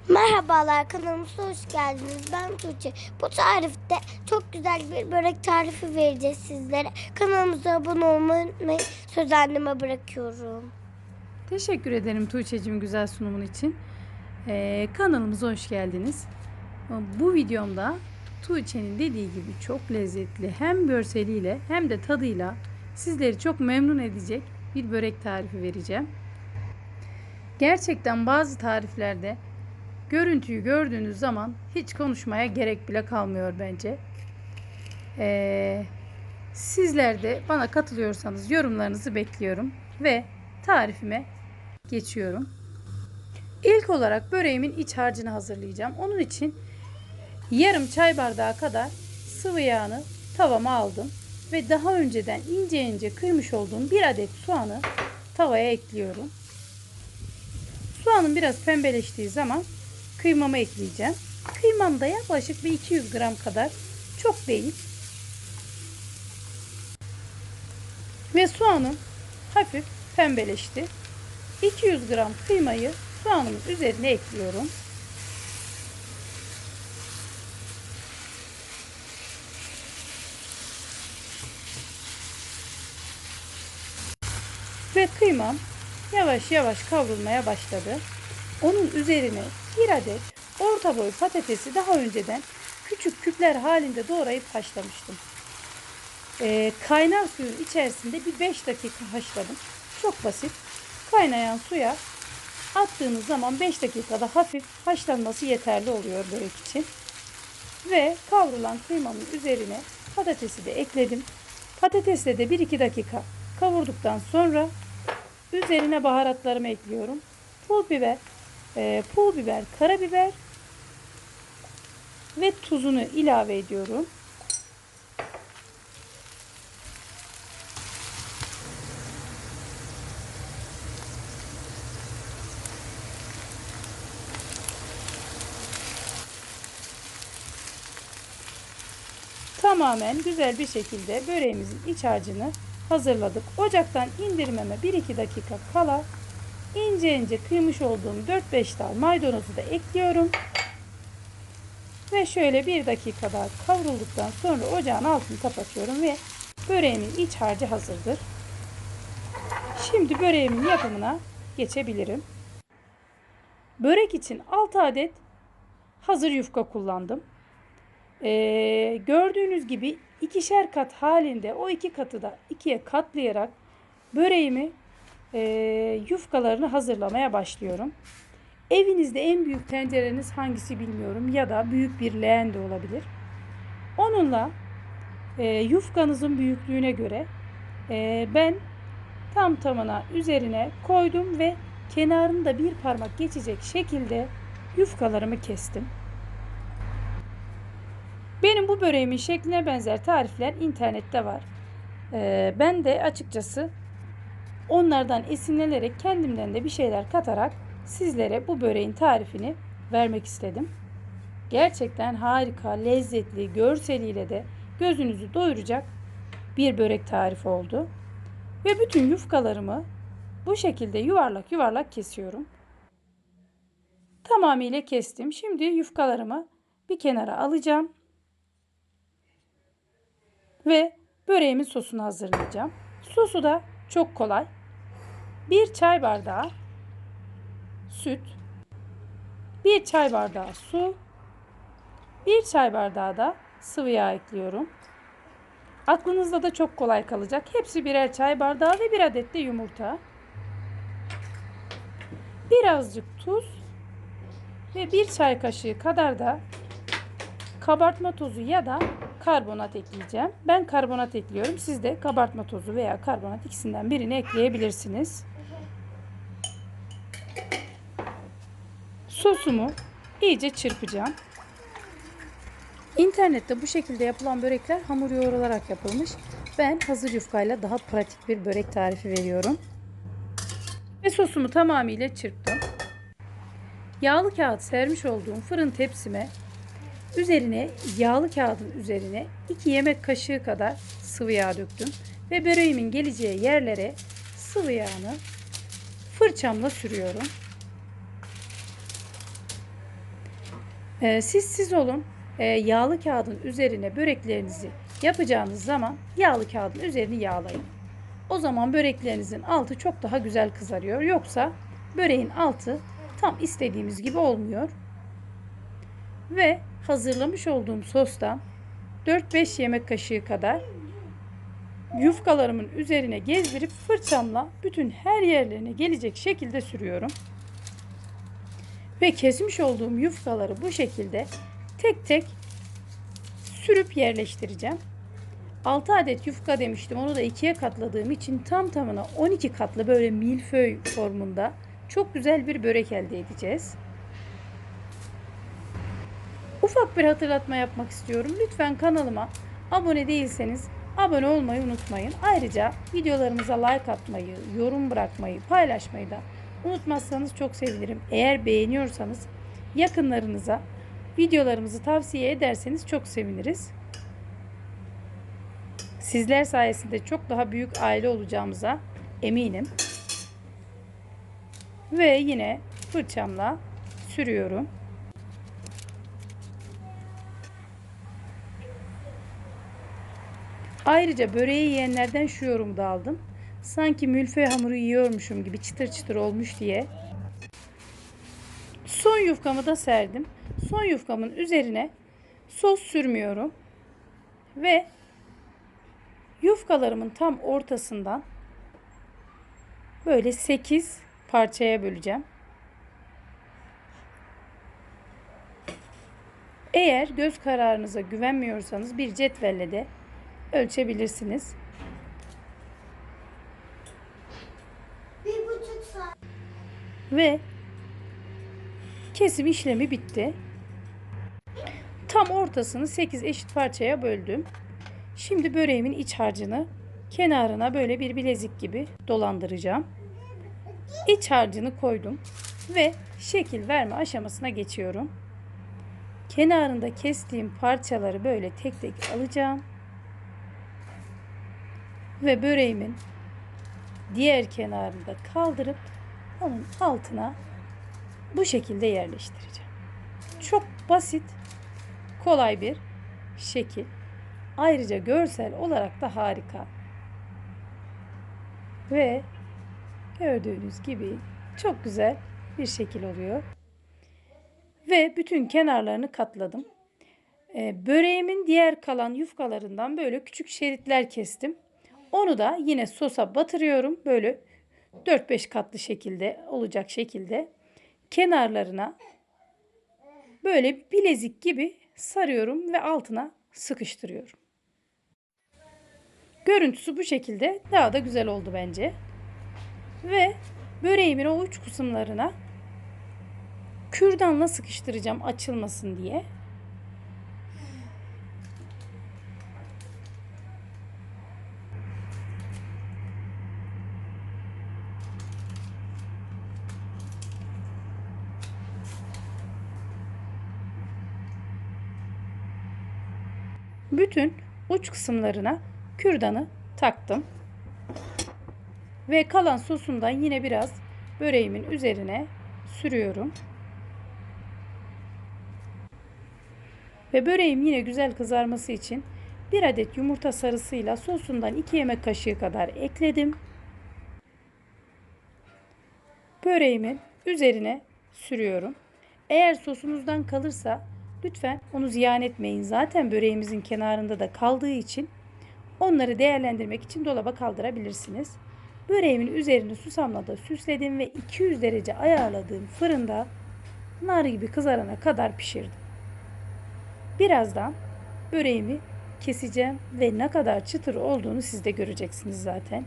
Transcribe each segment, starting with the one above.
Merhabalar, kanalımıza hoş geldiniz. Ben Tuğçe. Bu tarifte çok güzel bir börek tarifi vereceğiz sizlere. Kanalımıza abone olmayı unutmayın. Söz anneme bırakıyorum. Teşekkür ederim Tuğçe'cim güzel sunumun için. Kanalımıza hoş geldiniz. Bu videomda Tuğçe'nin dediği gibi çok lezzetli hem görseliyle hem de tadıyla sizleri çok memnun edecek bir börek tarifi vereceğim. Gerçekten bazı tariflerde görüntüyü gördüğünüz zaman hiç konuşmaya gerek bile kalmıyor bence. Sizler de bana katılıyorsanız yorumlarınızı bekliyorum ve tarifime geçiyorum. İlk olarak böreğimin iç harcını hazırlayacağım. Onun için yarım çay bardağı kadar sıvı yağını tavama aldım. Ve daha önceden ince ince kıymış olduğum bir adet soğanı tavaya ekliyorum. Soğanın biraz pembeleştiği zaman kıymamı ekleyeceğim. Kıymam da yaklaşık bir 200 gram kadar, çok değil. Ve soğanım hafif pembeleşti. 200 gram kıymayı soğanımın üzerine ekliyorum. Ve kıymam yavaş yavaş kavrulmaya başladı. Onun üzerine bir adet orta boy patatesi daha önceden küçük küpler halinde doğrayıp haşlamıştım. Kaynar suyun içerisinde bir 5 dakika haşladım. Çok basit. Kaynayan suya attığınız zaman 5 dakikada hafif haşlanması yeterli oluyor börek için. Ve kavrulan kıymamın üzerine patatesi de ekledim. Patatesle de 1-2 dakika kavurduktan sonra üzerine baharatlarımı ekliyorum. Pul biber, karabiber ve tuzunu ilave ediyorum. Tamamen güzel bir şekilde böreğimizin iç harcını hazırladık. Ocaktan indirmeme 1-2 dakika kala ince ince kıymış olduğum 4-5 dal maydanozu da ekliyorum. Ve şöyle 1 dakika daha kavrulduktan sonra ocağın altını kapatıyorum ve böreğimin iç harcı hazırdır. Şimdi böreğimin yapımına geçebilirim. Börek için 6 adet hazır yufka kullandım. Gördüğünüz gibi ikişer kat halinde o iki katı da ikiye katlayarak böreğimi yufkalarını hazırlamaya başlıyorum. Evinizde en büyük tencereniz hangisi bilmiyorum, ya da büyük bir leğen de olabilir. Onunla yufkanızın büyüklüğüne göre ben tam tamına üzerine koydum ve kenarında bir parmak geçecek şekilde yufkalarımı kestim. Benim bu böreğimin şekline benzer tarifler internette var. Ben de açıkçası onlardan esinlenerek kendimden de bir şeyler katarak sizlere bu böreğin tarifini vermek istedim. Gerçekten harika, lezzetli, görseliyle de gözünüzü doyuracak bir börek tarifi oldu. Ve bütün yufkalarımı bu şekilde yuvarlak yuvarlak kesiyorum. Tamamıyla kestim. Şimdi yufkalarımı bir kenara alacağım. Ve böreğimin sosunu hazırlayacağım. Sosu da çok kolay. 1 çay bardağı süt, 1 çay bardağı su, 1 çay bardağı da sıvı yağ ekliyorum. Aklınızda da çok kolay kalacak. Hepsi birer çay bardağı ve bir adet de yumurta. Birazcık tuz ve 1 çay kaşığı kadar da kabartma tozu ya da karbonat ekleyeceğim. Ben karbonat ekliyorum. Siz de kabartma tozu veya karbonat, ikisinden birini ekleyebilirsiniz. Sosumu iyice çırpacağım. İnternette bu şekilde yapılan börekler hamur yoğrularak yapılmış. Ben hazır yufkayla daha pratik bir börek tarifi veriyorum. Ve sosumu tamamıyla çırptım. Yağlı kağıt sermiş olduğum fırın tepsime yağlı kağıdın üzerine 2 yemek kaşığı kadar sıvı yağ döktüm. Ve böreğimin geleceği yerlere sıvı yağını fırçamla sürüyorum. Siz olun. Yağlı kağıdın üzerine böreklerinizi yapacağınız zaman yağlı kağıdın üzerini yağlayın. O zaman böreklerinizin altı çok daha güzel kızarıyor. Yoksa böreğin altı tam istediğimiz gibi olmuyor. Ve hazırlamış olduğum sostan 4-5 yemek kaşığı kadar yufkalarımın üzerine gezdirip fırçamla bütün her yerlerine gelecek şekilde sürüyorum. Ve kesmiş olduğum yufkaları bu şekilde tek tek sürüp yerleştireceğim. 6 adet yufka demiştim. Onu da 2'ye katladığım için tam tamına 12 katlı böyle milföy formunda çok güzel bir börek elde edeceğiz. Ufak bir hatırlatma yapmak istiyorum. Lütfen kanalıma abone değilseniz abone olmayı unutmayın. Ayrıca videolarımıza like atmayı, yorum bırakmayı, paylaşmayı da unutmazsanız çok sevinirim. Eğer beğeniyorsanız yakınlarınıza videolarımızı tavsiye ederseniz çok seviniriz. Sizler sayesinde çok daha büyük aile olacağımıza eminim. Ve yine fırçamla sürüyorum. Ayrıca böreği yiyenlerden şu yorumu da aldım. Sanki milföy hamuru yiyormuşum gibi çıtır çıtır olmuş diye. Son yufkamı da serdim. Son yufkamın üzerine sos sürmüyorum. Ve yufkalarımın tam ortasından böyle 8 parçaya böleceğim. Eğer göz kararınıza güvenmiyorsanız bir cetvelle de ölçebilirsiniz. 1,5 saat. Ve kesim işlemi bitti. Tam ortasını 8 eşit parçaya böldüm. Şimdi böreğimin iç harcını kenarına böyle bir bilezik gibi dolandıracağım. İç harcını koydum ve şekil verme aşamasına geçiyorum. Kenarında kestiğim parçaları böyle tek tek alacağım. Ve böreğimin diğer kenarında kaldırıp onun altına bu şekilde yerleştireceğim. Çok basit, kolay bir şekil. Ayrıca görsel olarak da harika. Ve gördüğünüz gibi çok güzel bir şekil oluyor. Ve bütün kenarlarını katladım. Böreğimin diğer kalan yufkalarından böyle küçük şeritler kestim. Onu da yine sosa batırıyorum. Böyle 4-5 katlı şekilde olacak şekilde. Kenarlarına böyle bilezik gibi sarıyorum ve altına sıkıştırıyorum. Görüntüsü bu şekilde, daha da güzel oldu bence. Ve böreğimin o uç kısımlarına kürdanla sıkıştıracağım açılmasın diye. Bütün uç kısımlarına kürdanı taktım. Ve kalan sosundan yine biraz böreğimin üzerine sürüyorum. Ve böreğim yine güzel kızarması için bir adet yumurta sarısıyla sosundan 2 yemek kaşığı kadar ekledim. Böreğimin üzerine sürüyorum. Eğer sosunuzdan kalırsa lütfen onu ziyan etmeyin. Zaten böreğimizin kenarında da kaldığı için onları değerlendirmek için dolaba kaldırabilirsiniz. Böreğimin üzerini susamla da süsledim ve 200 derece ayarladığım fırında nar gibi kızarana kadar pişirdim. Birazdan böreğimi keseceğim ve ne kadar çıtır olduğunu siz de göreceksiniz zaten.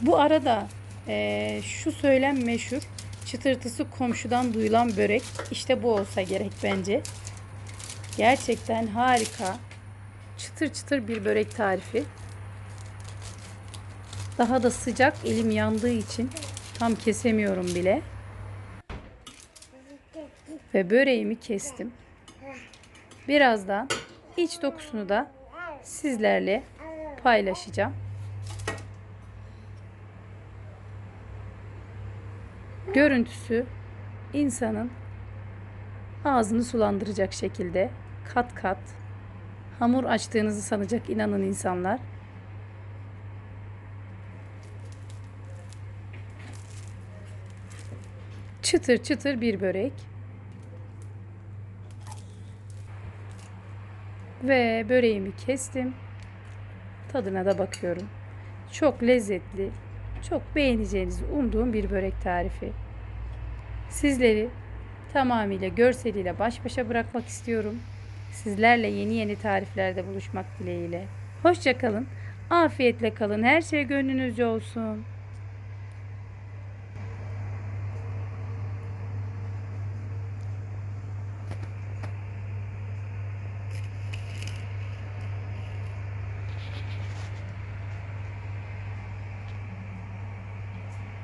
Bu arada şu söylem meşhur. Çıtırtısı komşudan duyulan börek. İşte bu olsa gerek bence. Gerçekten harika. Çıtır çıtır bir börek tarifi. Daha da sıcak, elim yandığı için tam kesemiyorum bile. Ve böreğimi kestim. Birazdan iç dokusunu da sizlerle paylaşacağım. Görüntüsü insanın ağzını sulandıracak şekilde kat kat hamur açtığınızı sanacak inanın insanlar. Çıtır çıtır bir börek. Ve böreğimi kestim. Tadına da bakıyorum. Çok lezzetli, çok beğeneceğinizi umduğum bir börek tarifi. Sizleri tamamıyla görseliyle baş başa bırakmak istiyorum. Sizlerle yeni tariflerde buluşmak dileğiyle. Hoşça kalın, afiyetle kalın, her şey gönlünüzce olsun.